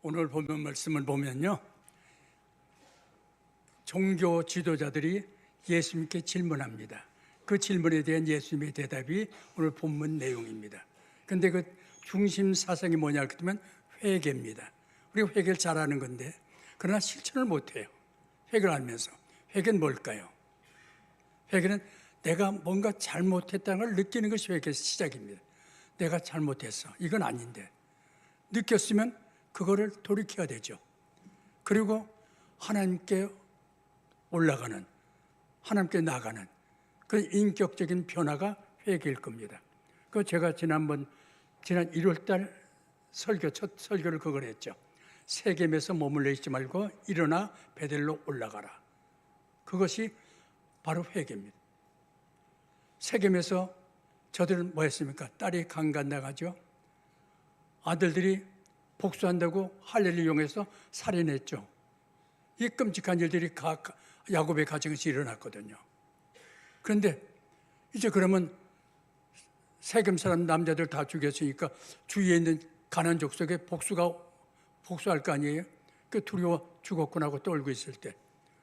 오늘 보면 말씀을 보면요, 종교 지도자들이 예수님께 질문합니다. 그 질문에 대한 예수님의 대답이 오늘 본문 내용입니다. 근데 그 중심 사상이 뭐냐 그러면 회개입니다. 우리가 회개를 잘하는 건데 그러나 실천을 못해요. 회개를 하면서. 회개는 뭘까요? 회개는 내가 뭔가 잘못했다는 걸 느끼는 것이 회개의 시작입니다. 내가 잘못했어. 이건 아닌데. 느꼈으면 그거를 돌이켜야 되죠. 그리고 하나님께 올라가는, 하나님께 나가는 그 인격적인 변화가 회개일 겁니다. 그 제가 지난 1월달 첫 설교를 그걸 했죠. 세겜에서 머물러 있지 말고 일어나 베델로 올라가라. 그것이 바로 회개입니다. 세겜에서 저들은 뭐 했습니까? 딸이 강간 나가죠. 아들들이 복수한다고 할례를 이용해서 살인했죠. 이 끔찍한 일들이 야곱의 가정에서 일어났거든요. 그런데 이제 그러면 세겜 사람 남자들 다 죽였으니까 주위에 있는 가나안 족속에 복수할 거 아니에요? 그 두려워 죽었구나 하고 떨고 있을 때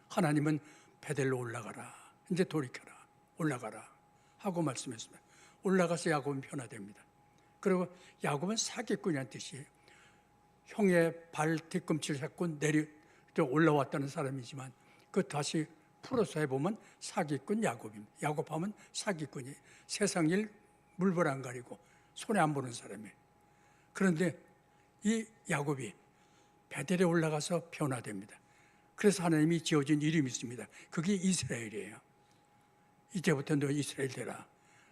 하나님은 베델로 올라가라. 이제 돌이켜라. 올라가라. 하고 말씀했습니다. 올라가서 야곱은 변화됩니다. 그리고 야곱은 사기꾼이라는 뜻이에요. 형의 발 뒤꿈치를 잡고 올라왔다는 사람이지만 그 다시 풀어서 해보면 사기꾼 야곱입니다. 야곱하면 사기꾼이 세상 일 물불 안 가리고 손에 안 보는 사람이에요. 그런데 이 야곱이 베델에 올라가서 변화됩니다. 그래서 하나님이 지어준 이름이 있습니다. 그게 이스라엘이에요. 이제부터 너 이스라엘 되라.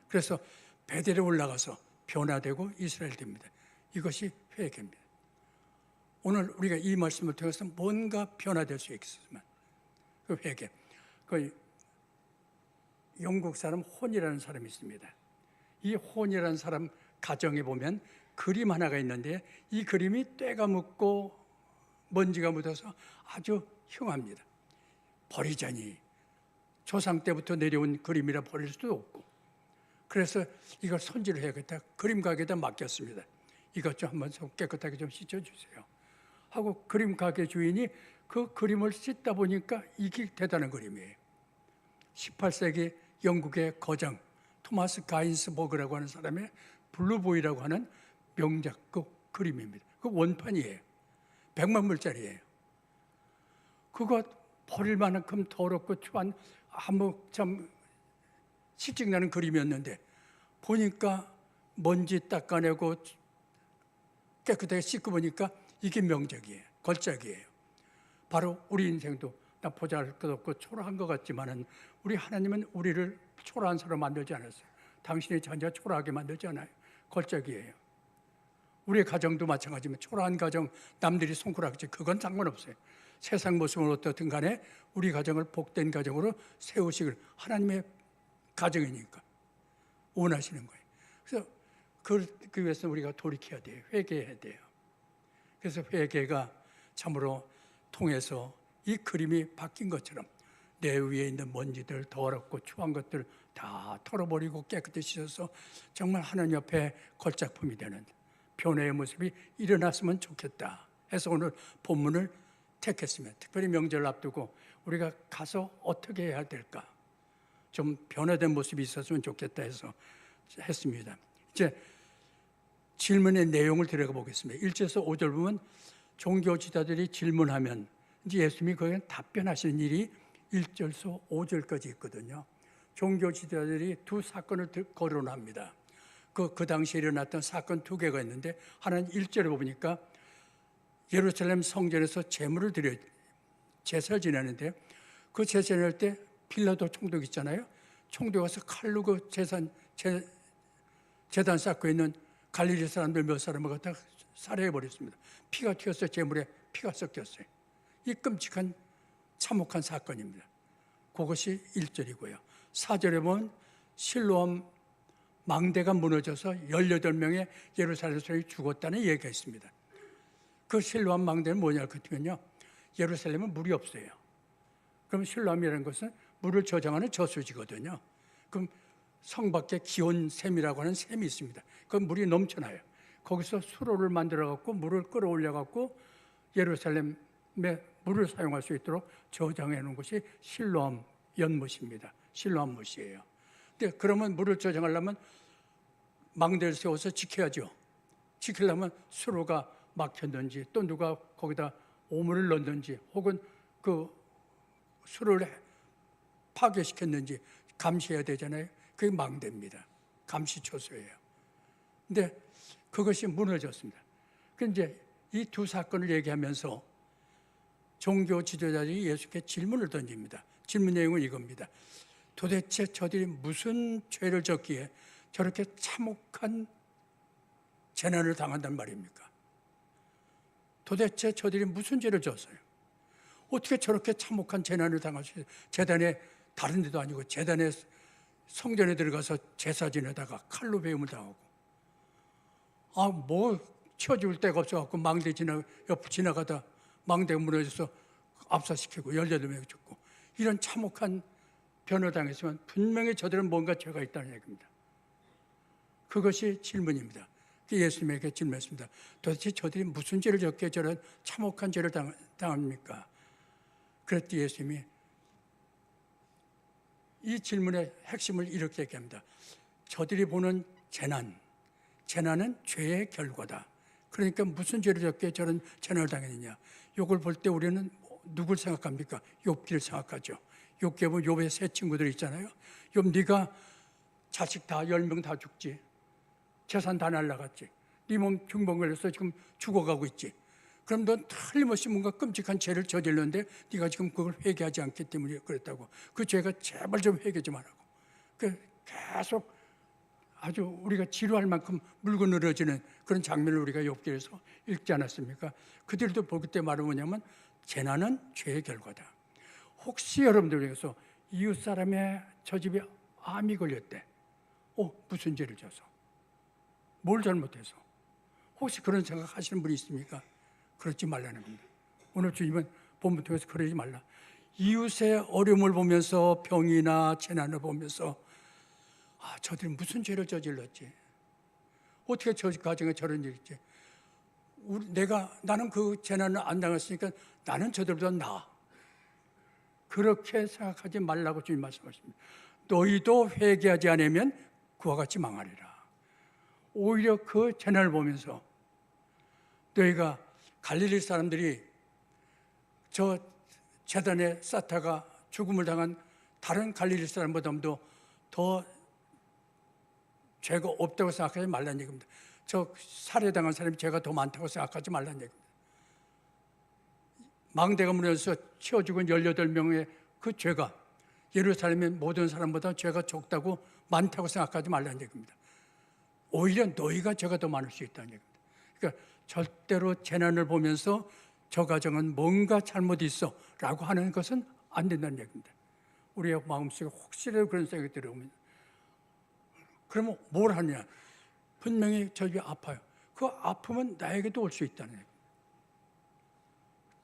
그래서 베델에 올라가서 변화되고 이스라엘 됩니다. 이것이 회개입니다. 오늘 우리가 이 말씀을 통해서 뭔가 변화될 수 있으면 그 회개. 그 영국 사람 혼이라는 사람이 있습니다. 이 혼이라는 사람 가정에 보면 그림 하나가 있는데 이 그림이 때가 묻고 먼지가 묻어서 아주 흉합니다. 버리자니 조상 때부터 내려온 그림이라 버릴 수도 없고 그래서 이걸 손질을 해야겠다. 그림 가게에다 맡겼습니다. 이것 좀 한번 깨끗하게 좀 씻어주세요. 하고 그림 가게 주인이 그 그림을 씻다 보니까 이게 대단한 그림이에요. 18세기 영국의 거장 토마스 가인스버그라고 하는 사람의 블루보이라고 하는 명작 그 그림입니다. 그 원판이에요. 100만 불짜리예요. 그거 버릴 만큼 더럽고 추한 참 실증나는 그림이었는데 보니까 먼지 닦아내고 깨끗하게 씻고 보니까 이게 명작이에요. 걸작이에요. 바로 우리 인생도 나 보잘것 없고 초라한 것 같지만은 우리 하나님은 우리를 초라한 사람 만들지 않았어요. 당신의 자녀 초라하게 만들지 않아요. 걸작이에요. 우리의 가정도 마찬가지면 초라한 가정 남들이 손가락질 그건 상관없어요. 세상 모습은 어떻든 간에 우리 가정을 복된 가정으로 세우시길 하나님의 가정이니까 원하시는 거예요. 그래서 그 위해서 우리가 돌이켜야 돼요. 회개해야 돼요. 그래서 회개가 참으로 통해서 이 그림이 바뀐 것처럼 내 위에 있는 먼지들, 더럽고 추한 것들 다 털어버리고 깨끗이 씻어서 정말 하나님 앞에 걸작품이 되는 변화의 모습이 일어났으면 좋겠다 해서 오늘 본문을 택했습니다. 특별히 명절을 앞두고 우리가 가서 어떻게 해야 될까? 좀 변화된 모습이 있었으면 좋겠다 해서 했습니다. 이제 질문의 내용을 들어가 보겠습니다. 1절에서 5절 보면 종교 지도자들이 질문하면 이제 예수님이 거기에 답변하시는 일이 1절에서 5절까지 있거든요. 종교 지도자들이 두 사건을 거론합니다. 그 당시에 일어났던 사건 두 개가 있는데 하나는 1절에 보니까 예루살렘 성전에서 제사를 지내는데 그 제사 지낼 때 빌라도 총독 있잖아요. 총독 와서 칼로 그 제단 쌓고 있는 갈릴리 사람들 몇 사람을 갖다 살해해버렸습니다. 피가 튀어서 제물에 피가 섞였어요. 이 끔찍한 참혹한 사건입니다. 그것이 1절이고요. 4절에 보면 실로암 망대가 무너져서 18명의 예루살렘 사람이 죽었다는 얘기가 있습니다. 그 실로암 망대는 뭐냐 그러면요. 예루살렘은 물이 없어요. 그럼 실로암이라는 것은 물을 저장하는 저수지거든요. 그럼 성 밖에 기온샘이라고 하는 샘이 있습니다. 그 물이 넘쳐나요. 거기서 수로를 만들어 갖고 물을 끌어올려 갖고 예루살렘에 물을 사용할 수 있도록 저장해 놓은 것이 실로암 연못입니다. 실로암 못이에요. 근데 그러면 물을 저장하려면 망대를 세워서 지켜야죠. 지키려면 수로가 막혔는지 또 누가 거기다 오물을 넣는지 혹은 그 수로를 파괴시켰는지 감시해야 되잖아요. 그게 망대입니다. 감시초소예요. 근데 그것이 무너졌습니다. 그런데 이 두 사건을 얘기하면서 종교 지도자들이 예수께 질문을 던집니다. 질문 내용은 이겁니다. 도대체 저들이 무슨 죄를 졌기에 저렇게 참혹한 재난을 당한단 말입니까? 도대체 저들이 무슨 죄를 졌어요? 어떻게 저렇게 참혹한 재난을 당할 수 있어요? 재단에 다른 데도 아니고 재단에 성전에 들어가서 제사 지내다가 칼로 배움을 당하고 치워줄 데가 없어갖고 망대 옆 지나가다 망대가 무너져서 압사시키고 18명이 죽고 이런 참혹한 변호 당했으면 분명히 저들은 뭔가 죄가 있다는 얘기입니다. 그것이 질문입니다. 예수님에게 질문했습니다. 도대체 저들이 무슨 죄를 졌기에 저런 참혹한 죄를 당합니까? 그랬더니 예수님이 이 질문의 핵심을 이렇게 얘기합니다. 저들이 보는 재난은 죄의 결과다. 그러니까 무슨 죄를 졌기에 저런 재난을 당했느냐. 이걸 볼 때 우리는 누굴 생각합니까? 욥기를 생각하죠. 욥기에 보면 욥의 세 친구들 있잖아요. 욥 네가 자식 다 10명 다 죽지. 재산 다 날라갔지. 네 몸 중병 걸려서 지금 죽어가고 있지. 그럼 넌 틀림없이 뭔가 끔찍한 죄를 저질렀는데 네가 지금 그걸 회개하지 않기 때문에 그랬다고. 그 죄가 제발 좀 회개 좀 하라고. 계속 아주 우리가 지루할 만큼 물고 늘어지는 그런 장면을 우리가 욥기에서 읽지 않았습니까? 그들도 보기 때 말은 뭐냐면 재난은 죄의 결과다. 혹시 여러분들 중에서 이웃 사람의 저 집에 암이 걸렸대. 무슨 죄를 져서? 뭘 잘못해서? 혹시 그런 생각하시는 분이 있습니까? 그러지 말라는 겁니다. 오늘 주님은 본문 통해서 그러지 말라. 이웃의 어려움을 보면서 병이나 재난을 보면서 저들이 무슨 죄를 저질렀지? 어떻게 저 가정에 저런 일이 있지? 나는 그 재난을 안 당했으니까 나는 저들보다 나아. 그렇게 생각하지 말라고 주님 말씀하십니다. 너희도 회개하지 않으면 그와 같이 망하리라. 오히려 그 재난을 보면서 너희가 갈릴리 사람들이 저 제단에 쌓다가 죽음을 당한 다른 갈릴리 사람보다도 더 죄가 없다고 생각하지 말라는 얘기입니다. 저 살해당한 사람이 죄가 더 많다고 생각하지 말라는 얘기입니다. 망대가 무너져서 치워 죽은 18명의 그 죄가 예루살렘의 모든 사람보다 죄가 적다고 많다고 생각하지 말라는 얘기입니다. 오히려 너희가 죄가 더 많을 수 있다는 얘기입니다. 그러니까 절대로 재난을 보면서 저 가정은 뭔가 잘못이 있어 라고 하는 것은 안 된다는 얘기입니다. 우리의 마음속에 혹시라도 그런 생각이 들어오면 그러면 뭘 하냐? 분명히 저 집이 아파요. 그 아픔은 나에게도 올 수 있다는 얘기입니다.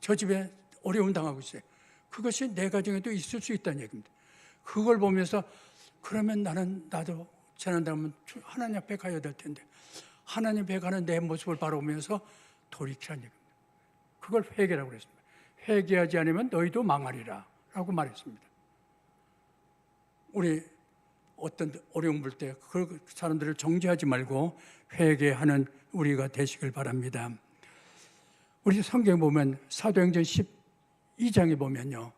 저 집에 어려움 당하고 있어요. 그것이 내 가정에도 있을 수 있다는 얘기입니다. 그걸 보면서 그러면 나도 재난당하면 하나님 앞에 가야 될 텐데 하나님 앞에 가는 내 모습을 바라보면서 돌이키라는 얘기입니다. 그걸 회개라고 그랬습니다. 회개하지 않으면 너희도 망하리라 라고 말했습니다. 우리 어떤 어려움 볼 때 그 사람들을 정죄하지 말고 회개하는 우리가 되시길 바랍니다. 우리 성경 보면 사도행전 12장에 보면요.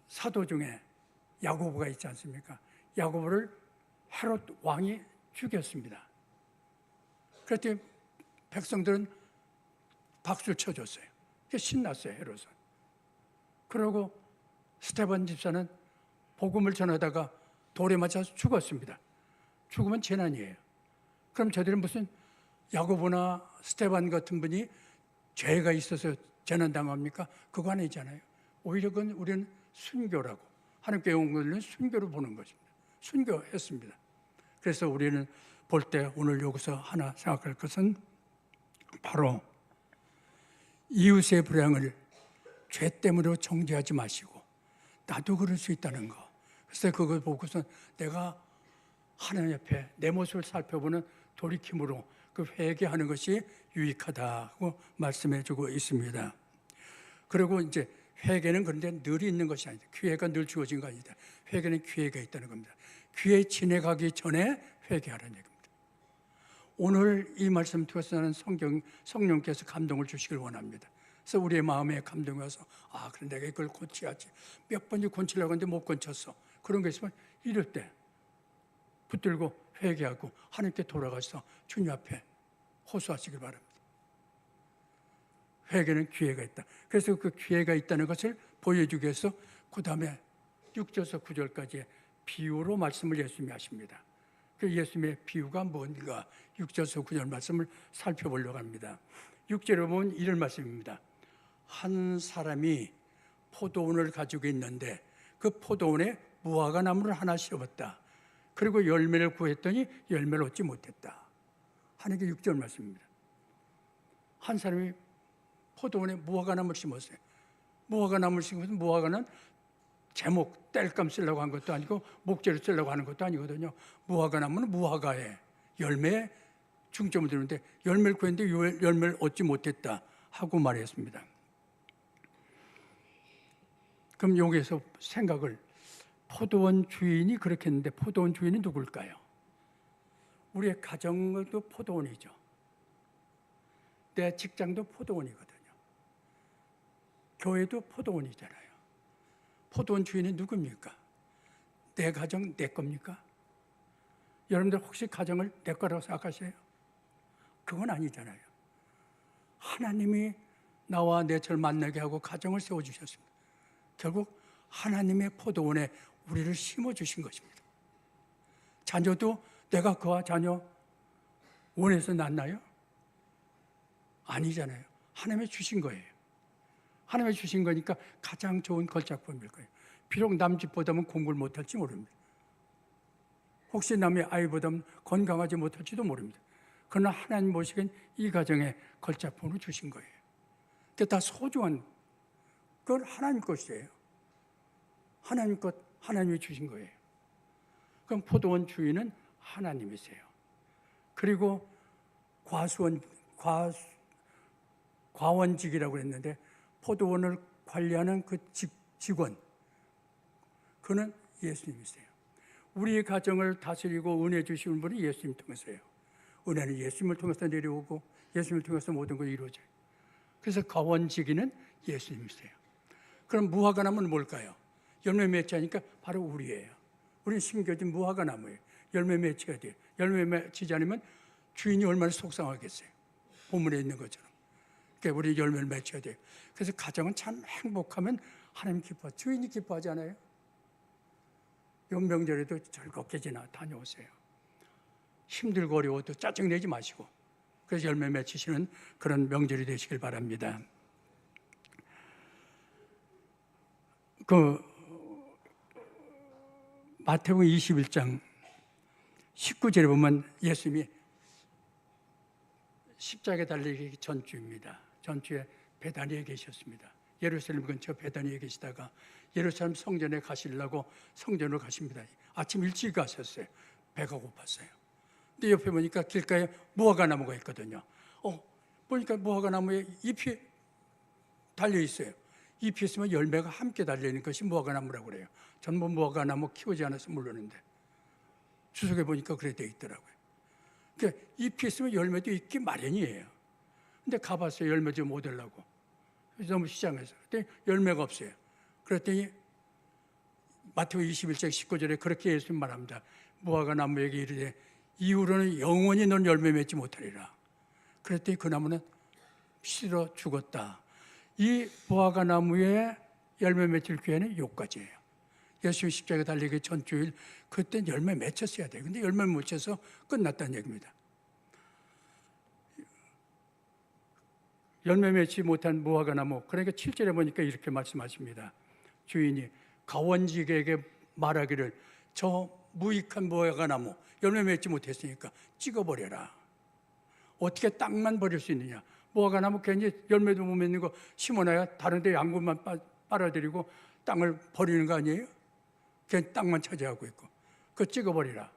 사도 중에 야고보가 있지 않습니까? 야고보를 헤롯 왕이 죽였습니다. 그랬더니 백성들은 박수를 쳐줬어요. 신났어요, 헤롯은. 그러고 스데반 집사는 복음을 전하다가 돌에 맞아서 죽었습니다. 죽으면 재난이에요. 그럼 저들은 무슨 야고보나 스데반 같은 분이 죄가 있어서 재난당합니까? 그거 아니잖아요. 오히려 그건 우리는 순교라고, 하나님께 온 것은 순교로 보는 것입니다. 순교했습니다. 그래서 우리는 볼 때 오늘 여기서 하나 생각할 것은 바로 이웃의 불행을 죄 때문에 정죄하지 마시고 나도 그럴 수 있다는 거. 그래서 그걸 보고서 내가 하나님 옆에 내 모습을 살펴보는 돌이킴으로 그 회개하는 것이 유익하다고 말씀해 주고 있습니다. 그리고 이제 회개는 그런데 늘 있는 것이 아니다. 기회가 늘 주어진 거 아니다. 회개는 기회가 있다는 겁니다. 기회 지내가기 전에 회개하라는 얘기입니다. 오늘 이 말씀 통해서 나는 성령께서 감동을 주시길 원합니다. 그래서 우리의 마음에 감동이 와서 그래 내가 이걸 고쳐야지. 몇 번이 고치려고 하는데 못 고쳤어. 그런 게 있으면 이럴 때 붙들고 회개하고 하나님께 돌아가서 주님 앞에 호소하시길 바랍니다. 회개는 기회가 있다. 그래서 그 기회가 있다는 것을 보여주기 위해서 그 다음에 6절에서 9절까지의 비유로 말씀을 예수님이 하십니다. 그 예수님의 비유가 뭔가 6절에서 9절 말씀을 살펴보려고 합니다. 6절에 보면 이런 말씀입니다. 한 사람이 포도원을 가지고 있는데 그 포도원에 무화과 나무를 하나 심었다. 그리고 열매를 구했더니 열매를 얻지 못했다 하는 게 6절 말씀입니다. 한 사람이 포도원에 무화과 나무를 심었어요. 무화과 나무를 심어서 무화과는 제목 땔감 쓰려고 한 것도 아니고 목재로 쓰려고 하는 것도 아니거든요. 무화과 나무는 무화과에 열매에 중점을 두는데 열매를 구했는데 열매를 얻지 못했다 하고 말했습니다. 그럼 여기에서 생각을 포도원 주인이 그렇게 했는데 포도원 주인이 누굴까요? 우리의 가정도 포도원이죠. 내 직장도 포도원이거든요. 교회도 포도원이잖아요. 포도원 주인이 누굽니까? 내 가정 내 겁니까? 여러분들 혹시 가정을 내 거라고 생각하세요? 그건 아니잖아요. 하나님이 나와 내처를 만나게 하고 가정을 세워주셨습니다. 결국 하나님의 포도원에 우리를 심어주신 것입니다. 자녀도 내가 그와 자녀 원해서 낳나요? 아니잖아요. 하나님이 주신 거예요. 하나님이 주신 거니까 가장 좋은 걸작품일 거예요. 비록 남 집보다는 공부를 못할지 모릅니다. 혹시 남의 아이보다는 건강하지 못할지도 모릅니다. 그러나 하나님 보시기엔 이 가정에 걸작품으로 주신 거예요. 그게 다 소중한, 그건 하나님 것이에요. 하나님 것, 하나님이 주신 거예요. 그럼 포도원 주인은 하나님이세요. 그리고 과원직이라고 했는데 포도원을 관리하는 그 직원, 그는 예수님이세요. 우리의 가정을 다스리고 은혜 주시는 분이 예수님 통해서예요. 은혜는 예수님을 통해서 내려오고 예수님을 통해서 모든 것이 이루어져요. 그래서 과원직인은 예수님이세요. 그럼 무화과 나무는 뭘까요? 열매 맺지 않으니까 바로 우리예요. 우리는 심겨진 무화과 나무예요. 열매 맺혀야 돼요. 열매 맺히지 않으면 주인이 얼마나 속상하겠어요. 본문에 있는 것처럼. 그러니까 우리 열매를 맺혀야 돼요. 그래서 가정은 참 행복하면 하나님 기뻐. 주인이 기뻐하잖아요. 요 명절에도 즐겁게 다녀오세요. 힘들고 어려워도 짜증내지 마시고 그래서 열매 맺히시는 그런 명절이 되시길 바랍니다. 마태복음 21장 19절에 보면 예수님이 십자가에 달리기 전주입니다. 전주에 베다니에 계셨습니다. 예루살렘 근처 베다니에 계시다가 예루살렘 성전에 가시려고 성전으로 가십니다. 아침 일찍 가셨어요. 배가 고팠어요. 근데 옆에 보니까 길가에 무화과 나무가 있거든요. 보니까 무화과 나무에 잎이 달려 있어요. 잎이 있으면 열매가 함께 달려 있는 것이 무화과 나무라고 그래요. 전부 무화과 나무 키우지 않아서 모르는데 주석에 보니까 그래 돼 있더라고요. 그러니까 잎이 있으면 열매도 있기 마련이에요. 근데 가봤어요. 열매 좀 얻으려고. 너무 시장에서. 그랬더니 열매가 없어요. 그랬더니 마태복음 21장 19절에 그렇게 예수님 말합니다. 무화과 나무에게 이르되 이후로는 영원히 넌 열매 맺지 못하리라. 그랬더니 그 나무는 시들어 죽었다. 이 무화과 나무에 열매 맺힐 기회는 요까지예요. 예수님 십자가에 달리기 전주일 그때 열매 맺혔어야 돼요. 근데 열매 못 맺혀서 끝났다는 얘기입니다. 열매 맺지 못한 무화과 나무, 그러니까 7절에 보니까 이렇게 말씀하십니다. 주인이 가원직에게 말하기를 저 무익한 무화과 나무 열매 맺지 못했으니까 찍어버려라. 어떻게 땅만 버릴 수 있느냐. 무화과 나무 괜히 열매도 못 맺는 거 심어놔야 다른 데 양분만 빨아들이고 땅을 버리는 거 아니에요? 그냥 땅만 차지하고 있고 그거 찍어버리라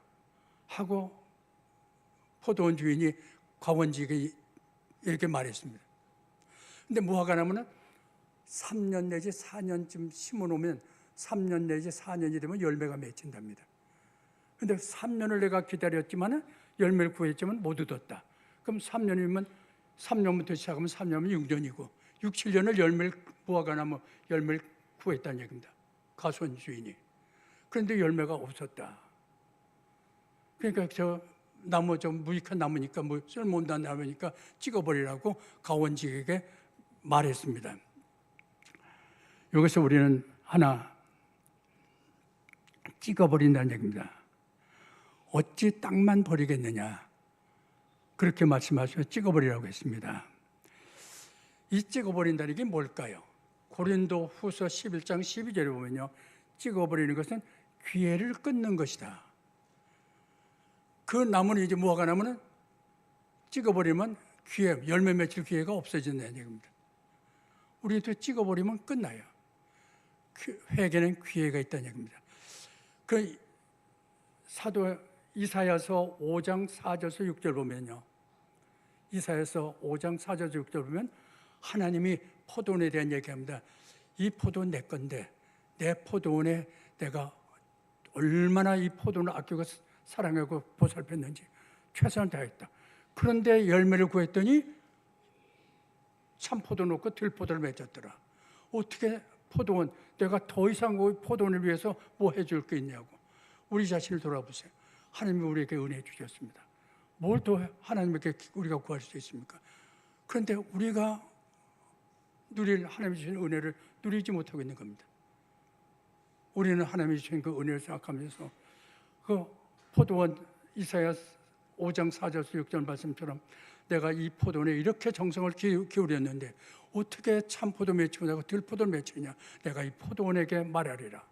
하고 포도원 주인이 과원직이 이렇게 말했습니다. 근데 무화과 나무는 3년 내지 4년쯤 심어놓으면 3년 내지 4년이 되면 열매가 맺힌답니다. 근데 3년을 내가 기다렸지만 열매를 구했지만 못 얻었다. 그럼 3년이면 3년부터 시작하면 3년이면 6년이고 6, 7년을 무화과 나무 열매를 구했다는 얘기입니다. 가수원 주인이. 그런데 열매가 없었다. 그러니까 저 나무 좀 무익한 나무니까 뭐 쓸모없는 나무니까 찍어버리라고 가원직에게 말했습니다. 여기서 우리는 하나 찍어버린다는 얘기입니다. 어찌 땅만 버리겠느냐 그렇게 말씀하셔서 찍어버리라고 했습니다. 이 찍어버린다는 게 뭘까요? 고린도 후서 11장 12절에 보면요, 찍어버리는 것은 기회를 끊는 것이다. 그 나무는 이제 무화과 나무는 찍어버리면 기회, 열매 맺힐 기회가 없어진다는 얘기입니다. 우리도 찍어버리면 끝나요. 회개는 기회가 있다는 얘기입니다. 그 사도 이사야서 5장 4절에서 6절 보면요, 이사야서 5장 4절에서 6절 보면 하나님이 포도원에 대한 얘기합니다. 이 포도원 내 건데 내 포도원에 내가 얼마나 이 포도원을 아끼고 사랑하고 보살폈는지 최선을 다했다. 그런데 열매를 구했더니 참포도 놓고 들포도를 맺었더라. 어떻게 포도원, 내가 더 이상 포도원을 위해서 뭐 해줄 게 있냐고. 우리 자신을 돌아보세요. 하나님이 우리에게 은혜 주셨습니다. 뭘 더 하나님에게 우리가 구할 수 있습니까? 그런데 우리가 누릴 하나님이 주신 은혜를 누리지 못하고 있는 겁니다. 우리는 하나님이 주신 그 은혜를 생각하면서 그 포도원 이사야 5장 4절에서 6절 말씀처럼 내가 이 포도원에 이렇게 정성을 기울였는데 어떻게 참포도 맺히고 내가 들포도를 맺히냐. 내가 이 포도원에게 말하리라.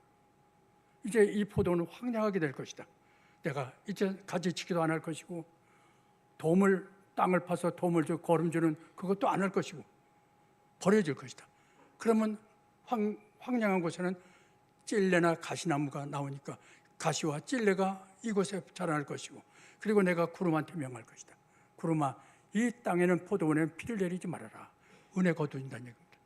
이제 이 포도원은 황량하게 될 것이다. 내가 이제 가지치기도 안 할 것이고 땅을 파서 도움을 주고 거름주는 그것도 안 할 것이고 버려질 것이다. 그러면 황량한 곳에는 찔레나 가시나무가 나오니까 가시와 찔레가 이곳에 자라날 것이고, 그리고 내가 구름한테 명할 것이다. 구름아, 이 땅에는 포도원에는 피를 내리지 말아라. 은혜 거두신다는 얘기입니다.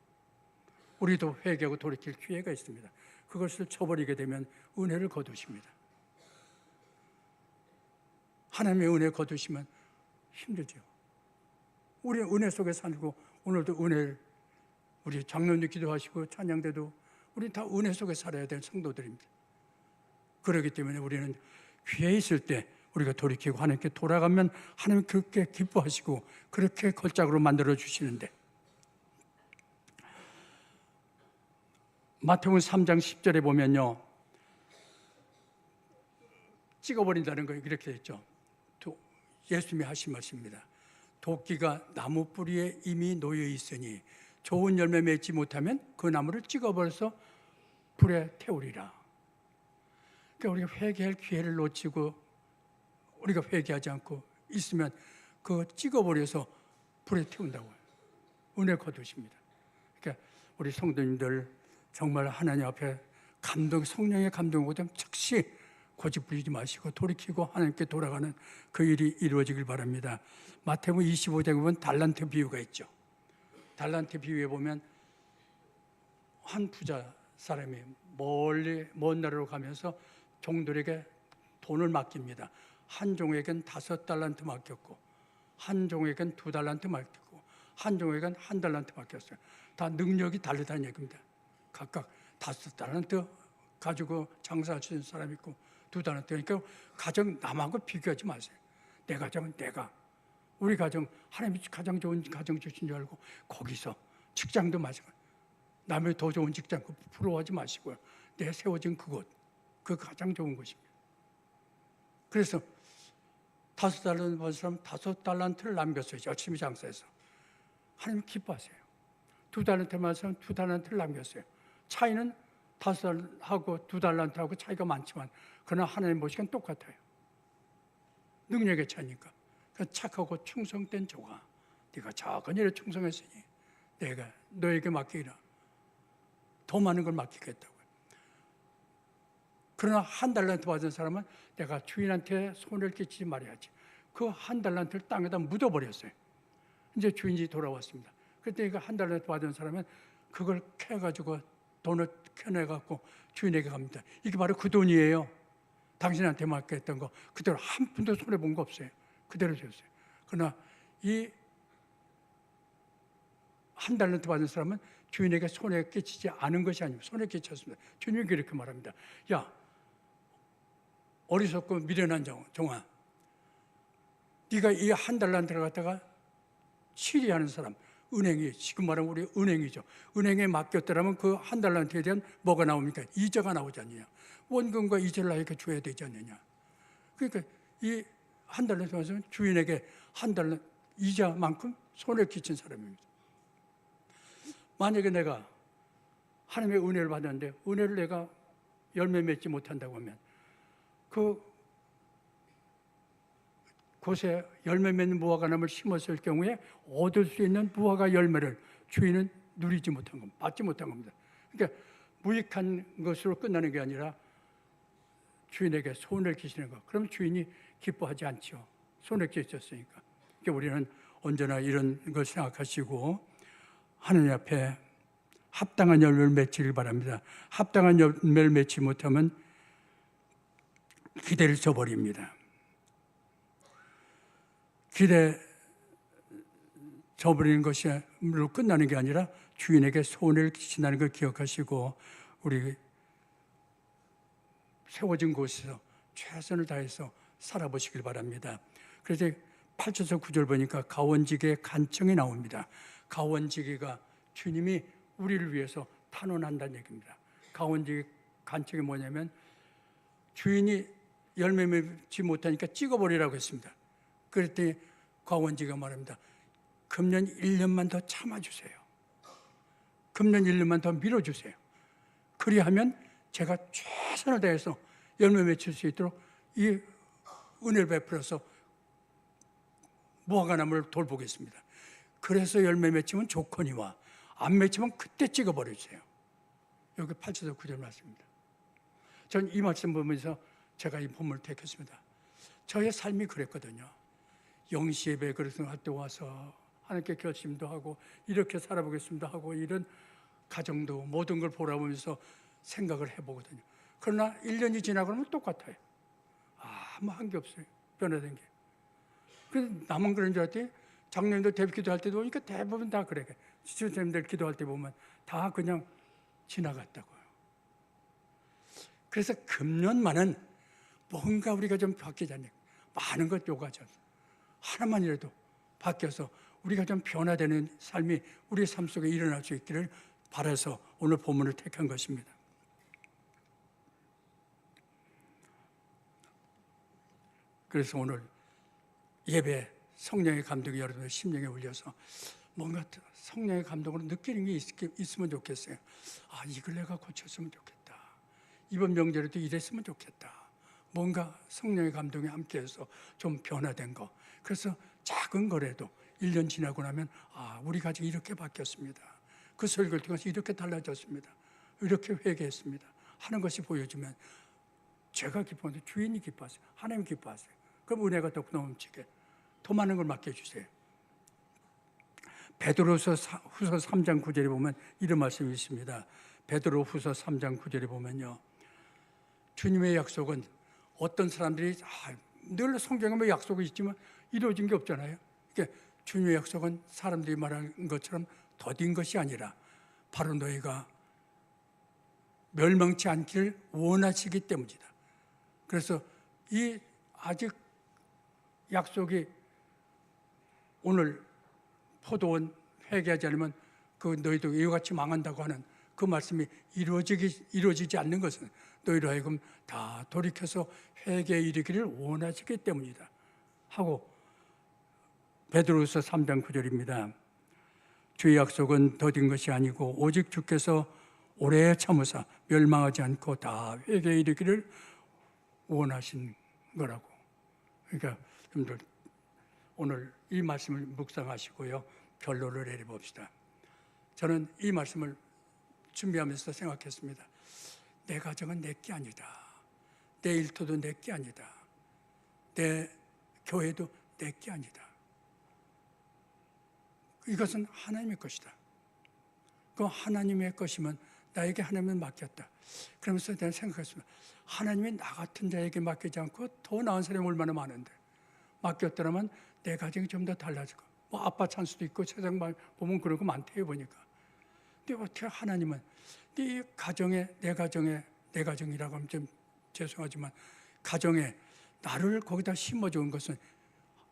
우리도 회개하고 돌이킬 기회가 있습니다. 그것을 쳐버리게 되면 은혜를 거두십니다. 하나님의 은혜 거두시면 힘들죠. 우리 은혜 속에 살고 오늘도 은혜를 우리 장로님 기도하시고 찬양대도 우리 다 은혜 속에 살아야 될 성도들입니다. 그렇기 때문에 우리는 기회 있을 때 우리가 돌이키고 하나님께 돌아가면 하나님 그렇게 기뻐하시고 그렇게 걸작으로 만들어 주시는데, 마태복음 3장 10절에 보면요, 찍어버린다는 거 이렇게 했죠. 예수님이 하신 말씀입니다. 도끼가 나무 뿌리에 이미 놓여 있으니 좋은 열매 맺지 못하면 그 나무를 찍어버려서 불에 태우리라. 그러니까 우리가 회개할 기회를 놓치고 우리가 회개하지 않고 있으면 그 찍어버려서 불에 태운다고요. 은혜 거두십니다. 그러니까 우리 성도님들 정말 하나님 앞에 성령의 감동을 받으면 즉시 고집 부리지 마시고 돌이키고 하나님께 돌아가는 그 일이 이루어지길 바랍니다. 마태복음 25장에 보면 달란트 비유가 있죠. 달란트 비유에 보면 한 부자 사람이 먼 나라로 가면서 종들에게 돈을 맡깁니다. 한 종에겐 5달란트 맡겼고 한 종에겐 2달란트 맡겼고 한 종에겐 1달란트 맡겼어요. 다 능력이 다르다는 얘기입니다. 각각 5달란트 가지고 장사할 수 있는 사람이 있고 2달란트. 그러니까 가정 남하고 비교하지 마세요. 내 가정은 내가, 우리 가정 하나님이 가장 좋은 가정 주신 줄 알고 거기서 직장도 마찬가지, 남의 더 좋은 직장 부러워하지 마시고요. 내 세워진 그곳, 그 가장 좋은 곳입니다. 그래서 5달란트 받은 사람 5달란트를 남겼어요. 열심히 장사해서. 하나님 기뻐하세요. 2달란트 받은 사람 2달란트를 남겼어요. 차이는 5달하고 2달란트하고 차이가 많지만 그러나 하나님 보시기엔 똑같아요. 능력의 차이니까. 착하고 충성된 종아, 네가 작은 일에 충성했으니 내가 너에게 맡기라. 더 많은 걸 맡기겠다고요. 그러나 1달란트 받은 사람은 내가 주인한테 손을 끼치지 말아야지. 그 한 달란트를 땅에다 묻어버렸어요. 이제 주인이 돌아왔습니다. 그때 그 한 달란트 받은 사람은 그걸 캐가지고 돈을 캐내갖고 주인에게 갑니다. 이게 바로 그 돈이에요. 당신한테 맡겼던 거 그대로 한 푼도 손해본 거 없어요. 그대로 줬어요. 그러나 이 한 달란트 받은 사람은 주인에게 손해 끼치지 않은 것이 아니고 손해 끼쳤습니다. 주님이 그렇게 말합니다. 야, 어리석고 미련한 종아, 네가 이 한 달란트를 갖다가 취리하는 사람, 은행이, 지금 말하면 우리 은행이죠. 은행에 맡겼더라면 그 한 달란트에 대한 뭐가 나옵니까? 이자가 나오지 않느냐. 원금과 이자를 나에게 줘야 되지 않느냐. 그러니까 이 한 달란트 받으면 주인에게 한 달란트 이자만큼 손해를 끼친 사람입니다. 만약에 내가 하나님의 은혜를 받았는데 은혜를 내가 열매 맺지 못한다고 하면 곳에 열매 맺는 무화과나무를 심었을 경우에 얻을 수 있는 무화과 열매를 주인은 누리지 못한 겁니다. 받지 못한 겁니다. 그러니까 무익한 것으로 끝나는 게 아니라 주인에게 손을 끼치는 것. 그럼 주인이 기뻐하지 않죠. 손을 끼쳤으니까. 그러니까 우리는 언제나 이런 걸 생각하시고 하나님 앞에 합당한 열매를 맺기를 바랍니다. 합당한 열매를 맺지 못하면 기대를 저버립니다. 기대 저버리는 것으로 끝나는 게 아니라 주인에게 손해를 끼친다는 걸 기억하시고 우리 세워진 곳에서 최선을 다해서 살아보시길 바랍니다. 그래서 8절에서 9절 보니까 가원지기의 간청이 나옵니다. 가원지기가 주님이 우리를 위해서 탄원한다는 얘기입니다. 가원지기 간청이 뭐냐면 주인이 열매 맺지 못하니까 찍어버리라고 했습니다. 그랬더니 가원지기가 말합니다. 금년 1년만 더 참아주세요. 금년 1년만 더 밀어주세요. 그리하면 제가 최선을 다해서 열매 맺힐 수 있도록 이 은혜를 베풀어서 무화과나무를 돌보겠습니다. 그래서 열매 맺히면 좋거니와 안 맺히면 그때 찍어버려주세요. 여기 8절에서 9절 말씀입니다. 전 이 말씀 보면서 제가 이 본문을 택했습니다. 저의 삶이 그랬거든요. 영시예배 그릇을 할 때 와서 하나님께 결심도 하고 이렇게 살아보겠습니다 하고 이런 가정도 모든 걸 보라보면서 생각을 해보거든요. 그러나 1년이 지나고 나면 똑같아요. 아무 한 게 없어요. 변화된 게. 그래서 나만 그런 줄 알았더니 작년도 대비 기도할 때도 보니까 대부분 다 그래. 지도자님들 기도할 때 보면 다 그냥 지나갔다고요. 그래서 금년만은 뭔가 우리가 좀 바뀌자니 많은 것 요구하지 않습니다. 하나만이라도 바뀌어서 우리가 좀 변화되는 삶이 우리 삶 속에 일어날 수 있기를 바라서 오늘 본문을 택한 것입니다. 그래서 오늘 예배 성령의 감동이 여러분의 심령에 울려서 뭔가 성령의 감동으로 느끼는 게 있으면 좋겠어요. 이걸 내가 고쳤으면 좋겠다. 이번 명절에도 이랬으면 좋겠다. 뭔가 성령의 감동이 함께해서 좀 변화된 거. 그래서 작은 거라도 1년 지나고 나면 우리 가족이 이렇게 바뀌었습니다. 그 설교를 통해서 이렇게 달라졌습니다. 이렇게 회개했습니다. 하는 것이 보여주면 제가 기뻐하는데 주인이 기뻐하세요. 하나님 기뻐하세요. 그럼 은혜가 더 넘치게 더 많은 걸 맡겨주세요. 베드로후서 3장 9절에 보면 이런 말씀이 있습니다. 베드로후서 3장 9절에 보면요. 주님의 약속은 어떤 사람들이 늘 성경에 뭐 약속이 있지만 이루어진 게 없잖아요. 그러니까 주님의 약속은 사람들이 말하는 것처럼 더딘 것이 아니라 바로 너희가 멸망치 않기를 원하시기 때문이다. 그래서 이 아직 약속이 오늘 포도원 회개하지 않으면 너희도 이와 같이 망한다고 하는 그 말씀이 이루어지지 않는 것은 너희로 하여금 다 돌이켜서 회개에 이르기를 원하시기 때문이다 하고 베드로후서 3장 9절입니다. 주의 약속은 더딘 것이 아니고 오직 주께서 오래 참으사 멸망하지 않고 다 회개에 이르기를 원하신 거라고. 그러니까 여러분들 오늘 이 말씀을 묵상하시고요. 결론을 내려봅시다. 저는 이 말씀을 준비하면서 생각했습니다. 내 가정은 내게 아니다. 내 일터도 내게 아니다. 내 교회도 내게 아니다. 이것은 하나님의 것이다. 그 하나님의 것이면 나에게 하나님은 맡겼다. 그러면서 내가 생각했습니다. 하나님이 나 같은 자에게 맡기지 않고 더 나은 사람이 얼마나 많은데 맡겼더라면 내 가정이 좀 더 달라지고 뭐 아빠 찬스도 있고 세상 보면 그런 거 많대요 보니까. 근데 어떻게 하나님은 네 가정에 내 가정이라고 하면 좀 죄송하지만 가정에 나를 거기다 심어준 것은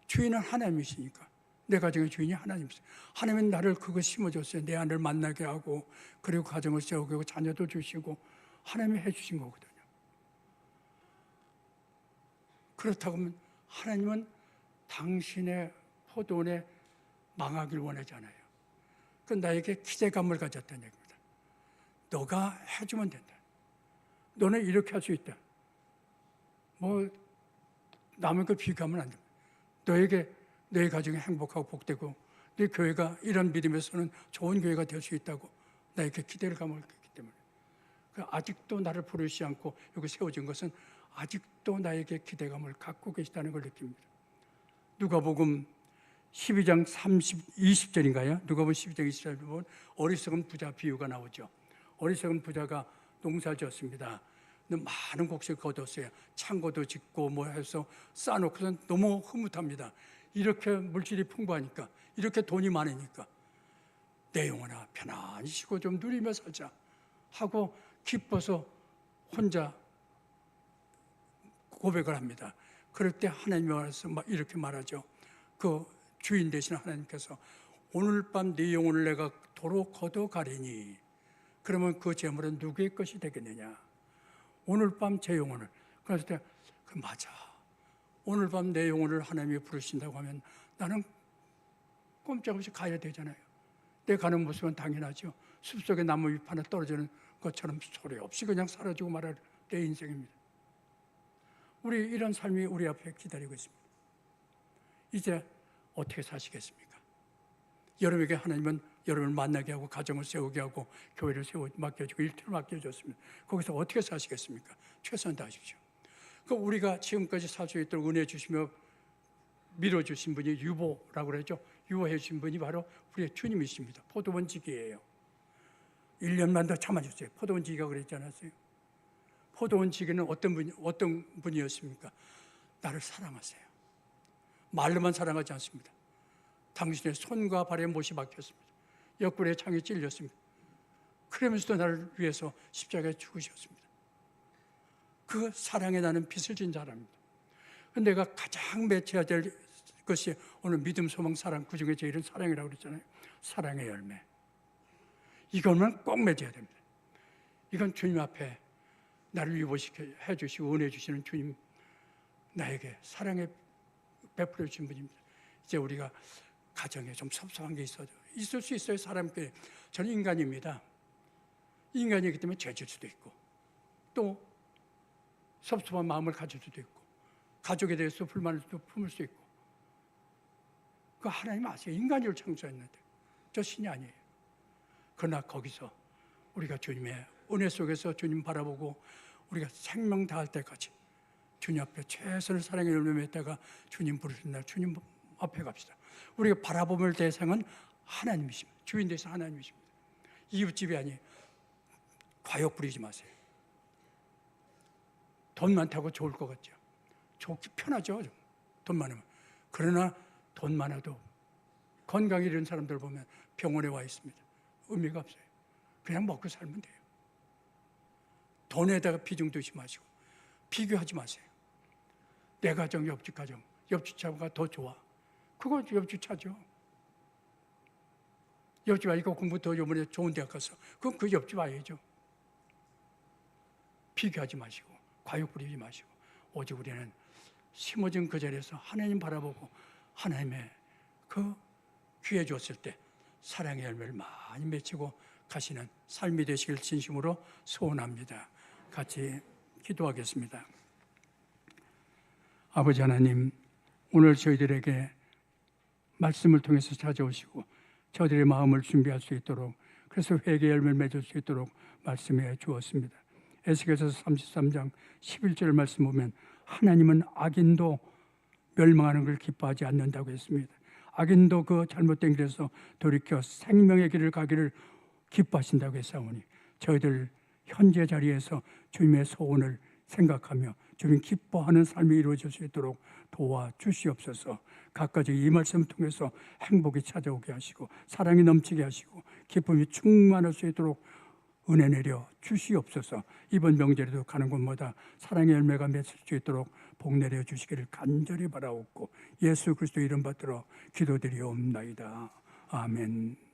주인은 하나님이시니까 내 가정의 주인이 하나님이세요. 하나님은 나를 그거 심어줬어요. 내 아내를 만나게 하고 그리고 가정을 세우게 하고 자녀도 주시고 하나님이 해주신 거거든요. 그렇다고 하면 하나님은 당신의 포도원에 망하길 원하지 않아요. 그 나에게 기대감을 가졌다는 얘기입니다. 너가 해주면 된다. 너는 이렇게 할 수 있다. 뭐 남의 거 비교하면 안 됩니다. 너에게 너의 가정이 행복하고 복되고 네 교회가 이런 믿음에서는 좋은 교회가 될 수 있다고 나에게 기대를 감았기 때문에 아직도 나를 부르시지 않고 여기 세워진 것은 아직도 나에게 기대감을 갖고 계시다는 걸 느낍니다. 누가복음 12장 20절인가요? 누가복음 12장 20절에 보면 어리석은 부자 비유가 나오죠. 어리석은 부자가 농사를 지었습니다. 많은 곡식을 거뒀어요. 창고도 짓고 뭐 해서 쌓아놓고선 너무 흐뭇합니다. 이렇게 물질이 풍부하니까, 이렇게 돈이 많으니까 내 영혼아 편안히 쉬고 좀 누리며 살자 하고 기뻐서 혼자 고백을 합니다. 그럴 때 하나님이 와서 이렇게 말하죠. 그 주인 되신 하나님께서 오늘 밤 네 영혼을 내가 도로 거둬가리니 그러면 그 재물은 누구의 것이 되겠느냐. 오늘 밤 제 영혼을. 그래서 그 맞아. 오늘 밤 내 영혼을 하나님이 부르신다고 하면 나는 꼼짝없이 가야 되잖아요. 내 가는 모습은 당연하죠. 숲속에 나무 잎 하나 떨어지는 것처럼 소리 없이 그냥 사라지고 말할 내 인생입니다. 우리 이런 삶이 우리 앞에 기다리고 있습니다. 이제 어떻게 사시겠습니까? 여러분에게 하나님은 여러분을 만나게 하고 가정을 세우게 하고 교회를 맡겨주고 일터를 맡겨줬습니다. 거기서 어떻게 사시겠습니까? 최선 다하십시오. 우리가 지금까지 살 수 있도록 은혜 주시며 밀어주신 분이 유보라고 그러죠. 유보해 주신 분이 바로 우리의 주님이십니다. 포도원지기예요. 1년만 더 참아주세요. 포도원지기가 그랬지 않았어요? 포도원지기는 어떤 분이었습니까? 나를 사랑하세요. 말로만 사랑하지 않습니다. 당신의 손과 발에 못이 박혔습니다. 옆구리에 창이 찔렸습니다. 그러면서도 나를 위해서 십자가에 죽으셨습니다. 그 사랑에 나는 빚을 진 사람입니다. 내가 가장 맺혀야 될 것이 오늘 믿음, 소망, 사랑, 그 중에 제일은 사랑이라고 그랬잖아요. 사랑의 열매. 이거는 꼭 맺어야 됩니다. 이건 주님 앞에 나를 유보시켜 해주시고 은혜 주시는 주님, 나에게 사랑에 베풀어 주신 분입니다. 이제 우리가 가정에 좀 섭섭한 게 있을 수 있어요. 사람끼리. 저는 인간입니다. 인간이기 때문에 죄질 수도 있고 또 섭섭한 마음을 가질 수도 있고 가족에 대해서 불만을 품을 수 있고. 그 하나님 아세요. 인간을 창조했는데 저 신이 아니에요. 그러나 거기서 우리가 주님의 은혜 속에서 주님 바라보고 우리가 생명 다할 때까지 주님 앞에 최선을 사랑의 열매 맺다가 주님 부르신 날 주님 앞에 갑시다. 우리가 바라볼 대상은 하나님이십니다. 주인 되신 하나님이십니다. 이웃집이 아니에요. 과욕 부리지 마세요. 돈 많다고 좋을 것 같죠. 좋기 편하죠. 돈 많으면. 그러나 돈 많아도 건강이 이런 사람들 보면 병원에 와 있습니다. 의미가 없어요. 그냥 먹고 살면 돼요. 돈에다가 비중 두지 마시고 비교하지 마세요. 내 가정, 옆집 가정, 옆집 차가 더 좋아. 그거 옆집 차죠. 옆집 아이가 공부 더 요번에 좋은 대학 가서 그건 그 옆집 아이죠. 비교하지 마시고 과욕 부리지 마시고 오직 우리는 심어진 그 자리에서 하나님 바라보고 하나님의 그 귀해 주었을 때 사랑의 열매를 많이 맺히고 가시는 삶이 되시길 진심으로 소원합니다. 같이 기도하겠습니다. 아버지 하나님, 오늘 저희들에게 말씀을 통해서 찾아오시고 저희들의 마음을 준비할 수 있도록, 그래서 회개의 열매를 맺을 수 있도록 말씀해 주었습니다. 에스겔서 33장 11절 말씀 보면 하나님은 악인도 멸망하는 걸 기뻐하지 않는다고 했습니다. 악인도 그 잘못된 길에서 돌이켜 생명의 길을 가기를 기뻐하신다고 했사오니 저희들 현재 자리에서 주님의 소원을 생각하며 주님 기뻐하는 삶이 이루어질 수 있도록 도와주시옵소서. 각가지 이 말씀을 통해서 행복이 찾아오게 하시고 사랑이 넘치게 하시고 기쁨이 충만할 수 있도록 은혜 내려 주시옵소서. 이번 명절에도 가는 곳마다 사랑의 열매가 맺을 수 있도록 복 내려 주시기를 간절히 바라옵고 예수 그리스도 이름 받들어 기도드리옵나이다. 아멘.